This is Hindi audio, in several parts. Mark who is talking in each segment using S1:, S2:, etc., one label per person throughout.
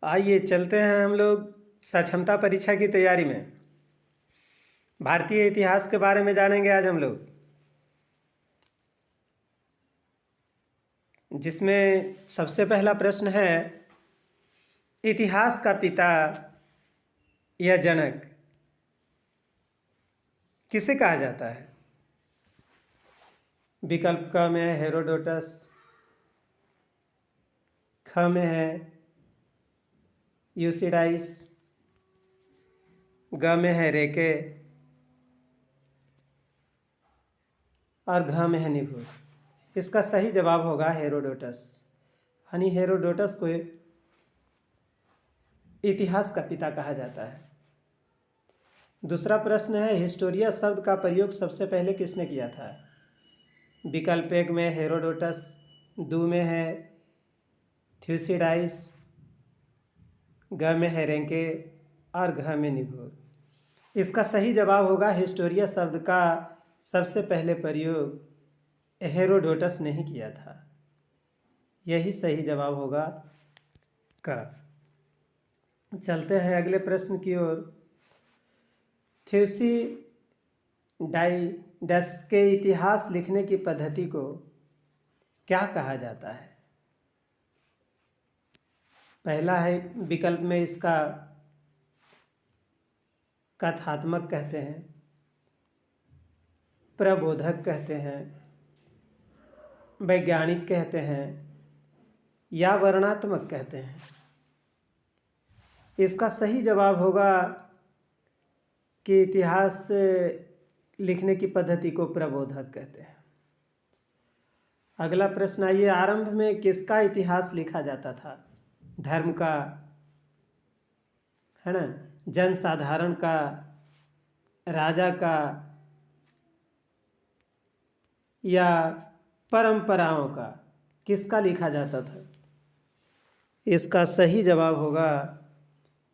S1: आइए चलते हैं हम लोग सक्षमता परीक्षा की तैयारी में। भारतीय इतिहास के बारे में जानेंगे आज हम लोग, जिसमें सबसे पहला प्रश्न है, इतिहास का पिता या जनक किसे कहा जाता है? विकल्प क में है हेरोडोटस, ख में है यूसिडाइस, ग में है रेके और घ में है निबूर। इसका सही जवाब होगा हेरोडोटस, यानी हेरोडोटस को इतिहास का पिता कहा जाता है। दूसरा प्रश्न है, हिस्टोरिया शब्द का प्रयोग सबसे पहले किसने किया था? विकल्प एक में हेरोडोटस, दो में है थ्यूसिडाइस, ग में है रेंके और घ में निबूर। इसका सही जवाब होगा हिस्टोरिया शब्द का सबसे पहले प्रयोग हेरोडोटस ने ही किया था। यही सही जवाब होगा क। चलते हैं अगले प्रश्न की ओर। थ्यूसिडाइडस के इतिहास लिखने की पद्धति को क्या कहा जाता है? पहला है विकल्प में इसका कथात्मक कहते हैं, प्रबोधक कहते हैं, वैज्ञानिक कहते हैं या वर्णनात्मक कहते हैं। इसका सही जवाब होगा कि इतिहास लिखने की पद्धति को प्रबोधक कहते हैं। अगला प्रश्न आइए, आरंभ में किसका इतिहास लिखा जाता था? धर्म का, है ना, जनसाधारण का, राजा का या परंपराओं का? किसका लिखा जाता था? इसका सही जवाब होगा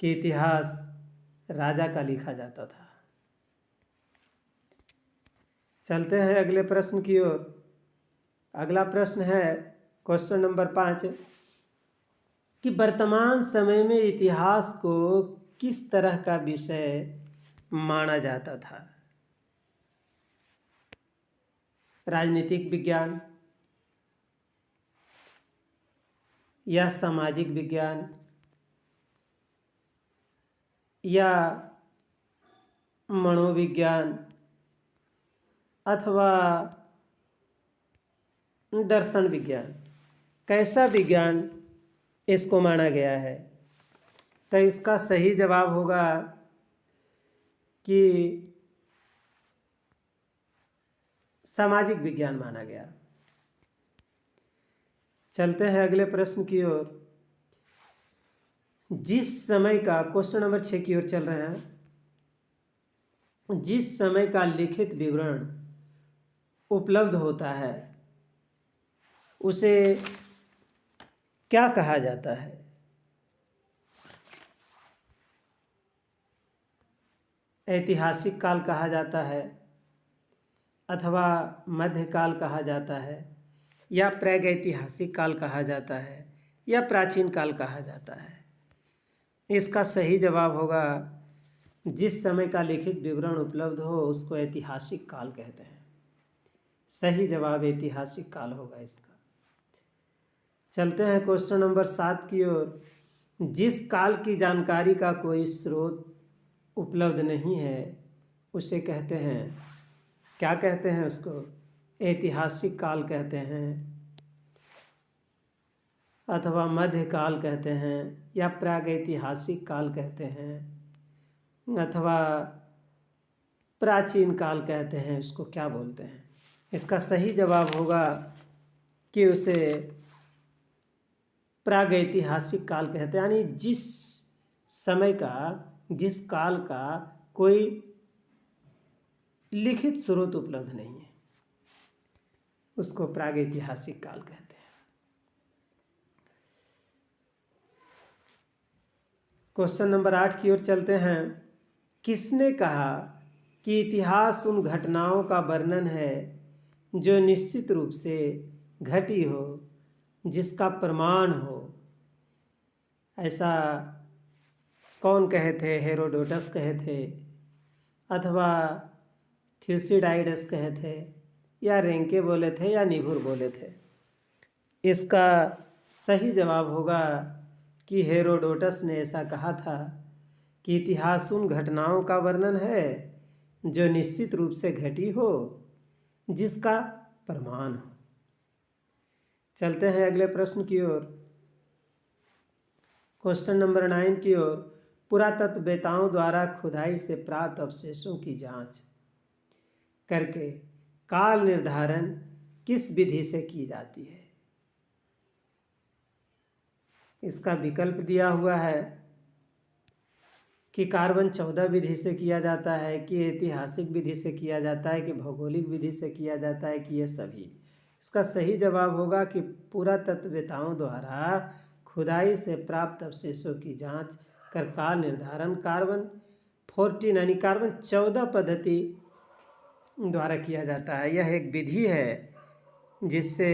S1: कि इतिहास राजा का लिखा जाता था। चलते हैं अगले प्रश्न की ओर। अगला प्रश्न है क्वेश्चन नंबर 5 कि वर्तमान समय में इतिहास को किस तरह का विषय माना जाता था? राजनीतिक विज्ञान या सामाजिक विज्ञान या मनोविज्ञान अथवा दर्शन विज्ञान? कैसा विज्ञान इसको माना गया है? तो इसका सही जवाब होगा कि सामाजिक विज्ञान माना गया। चलते हैं अगले प्रश्न की ओर। जिस समय का, क्वेश्चन नंबर 6 की ओर चल रहे हैं, जिस समय का लिखित विवरण उपलब्ध होता है उसे क्या कहा जाता है? ऐतिहासिक काल कहा जाता है अथवा मध्यकाल कहा जाता है या प्रागैतिहासिक काल कहा जाता है या प्राचीन काल कहा जाता है? इसका सही जवाब होगा जिस समय का लिखित विवरण उपलब्ध हो उसको ऐतिहासिक काल कहते हैं। सही जवाब ऐतिहासिक काल होगा इसका। चलते हैं क्वेश्चन नंबर 7 की ओर। जिस काल की जानकारी का कोई स्रोत उपलब्ध नहीं है उसे कहते हैं, क्या कहते हैं उसको? ऐतिहासिक काल कहते हैं अथवा मध्यकाल कहते हैं या प्रागैतिहासिक काल कहते हैं अथवा प्राचीन काल कहते हैं। उसको क्या बोलते हैं? इसका सही जवाब होगा कि उसे प्रागैतिहासिक काल कहते हैं, यानी जिस समय का, जिस काल का कोई लिखित स्रोत उपलब्ध नहीं है उसको प्रागैतिहासिक काल कहते हैं। क्वेश्चन नंबर 8 की ओर चलते हैं। किसने कहा कि इतिहास उन घटनाओं का वर्णन है जो निश्चित रूप से घटी हो, जिसका प्रमाण हो ऐसा कौन कहे थे? हेरोडोटस कहे थे, अथवा थ्यूसिडाइडस कहे थे, या रेंके बोले थे, या निभुर बोले थे? इसका सही जवाब होगा कि हेरोडोटस ने ऐसा कहा था कि इतिहास उन घटनाओं का वर्णन है जो निश्चित रूप से घटी हो, जिसका प्रमाण हो। चलते हैं अगले प्रश्न की ओर, क्वेश्चन नंबर 9 की ओर। पुरातत्ववेताओं द्वारा खुदाई से प्राप्त अवशेषों की जांच करके काल निर्धारण किस विधि से की जाती है? इसका विकल्प दिया हुआ है कि कार्बन 14 विधि से किया जाता है, कि ऐतिहासिक विधि से किया जाता है, कि भौगोलिक विधि से किया जाता है, कि ये सभी। इसका सही जवाब होगा कि पुरातत्ववेताओं द्वारा खुदाई से प्राप्त अवशेषों की जांच कर काल निर्धारण कार्बन 14 यानी कार्बन 14 पद्धति द्वारा किया जाता है। यह एक विधि है जिससे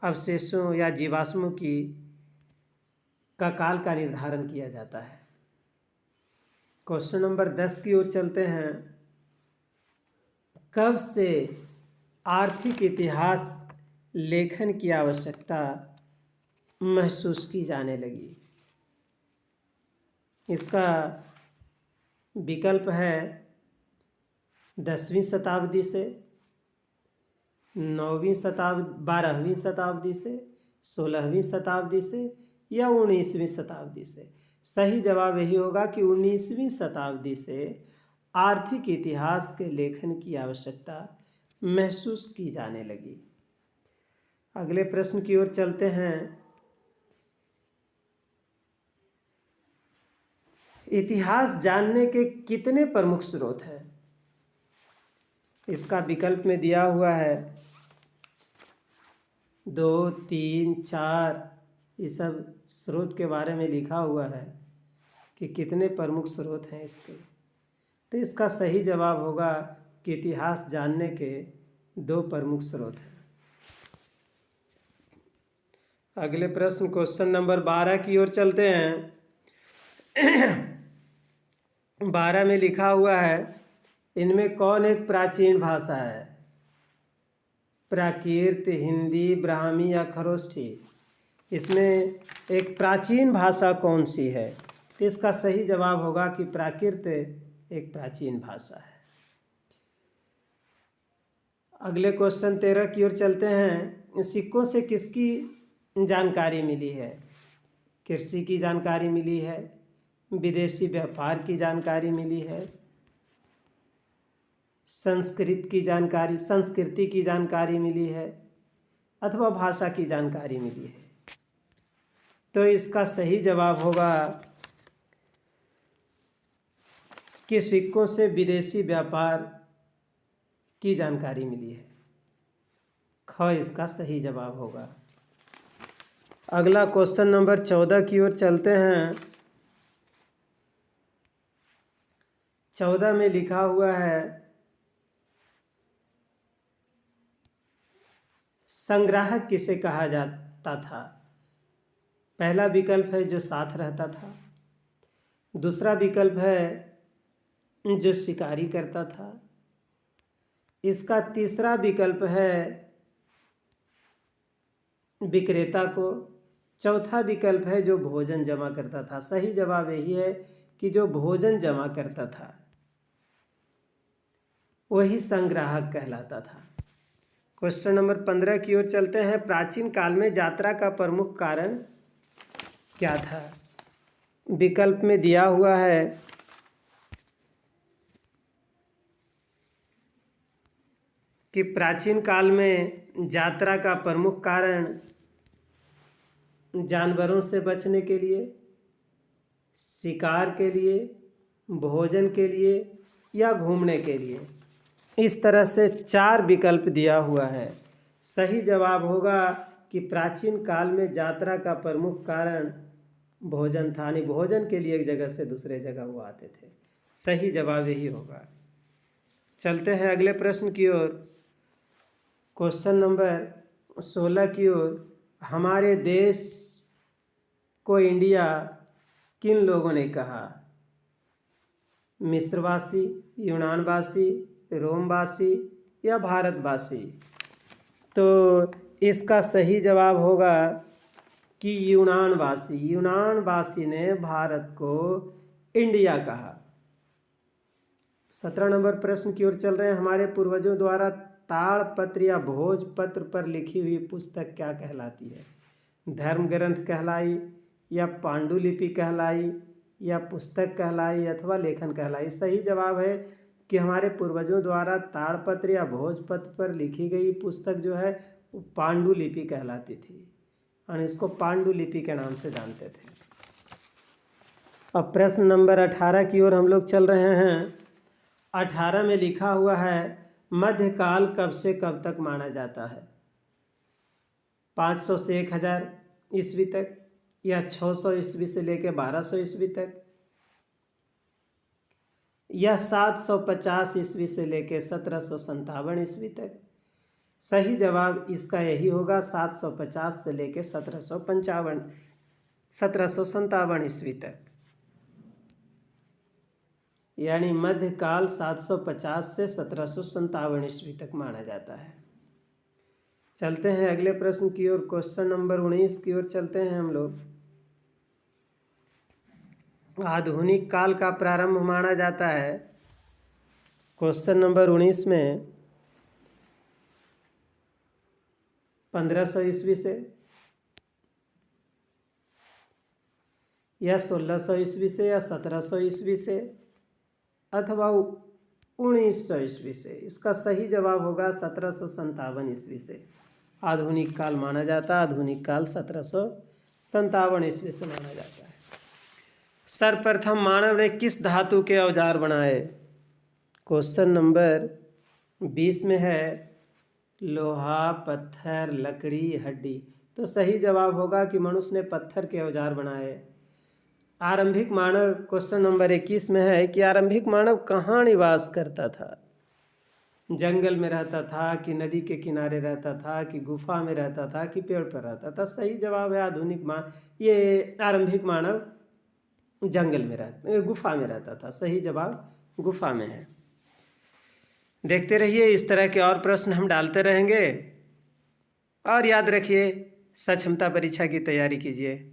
S1: अवशेषों या जीवाश्मों की का काल का निर्धारण किया जाता है। क्वेश्चन नंबर 10 की ओर चलते हैं। कब से आर्थिक इतिहास लेखन की आवश्यकता महसूस की जाने लगी? इसका विकल्प है 10वीं शताब्दी से, 9वीं शताब्दी, 12वीं शताब्दी से, 16वीं शताब्दी से, या 19वीं शताब्दी से। सही जवाब यही होगा कि 19वीं शताब्दी से आर्थिक इतिहास के लेखन की आवश्यकता महसूस की जाने लगी। अगले प्रश्न की ओर चलते हैं। इतिहास जानने के कितने प्रमुख स्रोत हैं? इसका विकल्प में दिया हुआ है 2, 3, 4। ये सब स्रोत के बारे में लिखा हुआ है कि कितने प्रमुख स्रोत हैं इसके। तो इसका सही जवाब होगा कि इतिहास जानने के 2 प्रमुख स्रोत हैं। अगले प्रश्न क्वेश्चन नंबर 12 की ओर चलते हैं। 12 में लिखा हुआ है, इनमें कौन एक प्राचीन भाषा है? प्राकृत, हिंदी, ब्राह्मी या खरोष्ठी? इसमें एक प्राचीन भाषा कौन सी है? तो इसका सही जवाब होगा कि प्राकृत एक प्राचीन भाषा है। अगले क्वेश्चन 13 की ओर चलते हैं। सिक्कों से किसकी जानकारी मिली है? कृषि की जानकारी मिली है, विदेशी व्यापार की जानकारी मिली है, संस्कृति की जानकारी मिली है, अथवा भाषा की जानकारी मिली है? तो इसका सही जवाब होगा कि सिक्कों से विदेशी व्यापार की जानकारी मिली है। ख इसका सही जवाब होगा। अगला क्वेश्चन नंबर 14 की ओर चलते हैं। 14 में लिखा हुआ है, संग्राहक किसे कहा जाता था? पहला विकल्प है जो साथ रहता था, दूसरा विकल्प है जो शिकारी करता था, इसका तीसरा विकल्प है विक्रेता को, चौथा विकल्प है जो भोजन जमा करता था। सही जवाब यही है कि जो भोजन जमा करता था वही संग्राहक कहलाता था। क्वेश्चन नंबर 15 की ओर चलते हैं। प्राचीन काल में यात्रा का प्रमुख कारण क्या था? विकल्प में दिया हुआ है कि प्राचीन काल में यात्रा का प्रमुख कारण जानवरों से बचने के लिए, शिकार के लिए, भोजन के लिए, या घूमने के लिए। इस तरह से 4 विकल्प दिया हुआ है। सही जवाब होगा कि प्राचीन काल में यात्रा का प्रमुख कारण भोजन था, यानी भोजन के लिए एक जगह से दूसरे जगह वो आते थे। सही जवाब यही होगा। चलते हैं अगले प्रश्न की ओर। क्वेश्चन नंबर 16 की ओर। हमारे देश को इंडिया किन लोगों ने कहा? मिस्रवासी, यूनानवासी, रोमवासी या भारतवासी? तो इसका सही जवाब होगा कि यूनानवासी। यूनानवासी ने भारत को इंडिया कहा। 17 नंबर प्रश्न की ओर चल रहे हैं। हमारे पूर्वजों द्वारा ताड़पत्र या भोजपत्र पर लिखी हुई पुस्तक क्या कहलाती है? धर्म ग्रंथ कहलाई, या पांडुलिपि कहलाई, या पुस्तक कहलाई, अथवा लेखन कहलाई? सही जवाब है कि हमारे पूर्वजों द्वारा ताड़पत्र या भोजपत्र पर लिखी गई पुस्तक जो है वो पांडुलिपि कहलाती थी, और इसको पांडुलिपि के नाम से जानते थे। अब प्रश्न नंबर 18 की ओर हम लोग चल रहे हैं। 18 में लिखा हुआ है मध्यकाल कब से कब तक माना जाता है? 500 से 1000 ईस्वी तक, या 600 ईस्वी से लेकर 1200 ईस्वी तक, या 750 ईस्वी से लेकर 1757 ईस्वी तक? सही जवाब इसका यही होगा, 750 से लेकर 1757 ईस्वी तक। यानी मध्यकाल 750 से 1757 ईस्वी तक माना जाता है। चलते हैं अगले प्रश्न की ओर। क्वेश्चन नंबर 19 की ओर चलते हैं हम लोग। आधुनिक काल का प्रारंभ माना जाता है। क्वेश्चन नंबर 19 में 1500 ईस्वी से, या 1600 ईस्वी से, या 1700 ईस्वी से, अथवा 1900 ईस्वी से? इसका सही जवाब होगा 1757 ईस्वी से आधुनिक काल माना जाता है। आधुनिक काल 1757 ईस्वी से माना जाता है। सर्वप्रथम मानव ने किस धातु के औजार बनाए? क्वेश्चन नंबर 20 में है लोहा, पत्थर, लकड़ी, हड्डी। तो सही जवाब होगा कि मनुष्य ने पत्थर के औजार बनाए। आरंभिक मानव, क्वेश्चन नंबर 21 में है कि आरंभिक मानव कहाँ निवास करता था? जंगल में रहता था, कि नदी के किनारे रहता था, कि गुफा में रहता था, कि पेड़ पर रहता था? सही जवाब है आरंभिक मानव जंगल में गुफा में रहता था। सही जवाब गुफा में है। देखते रहिए, इस तरह के और प्रश्न हम डालते रहेंगे। और याद रखिए, सक्षमता परीक्षा की तैयारी कीजिए।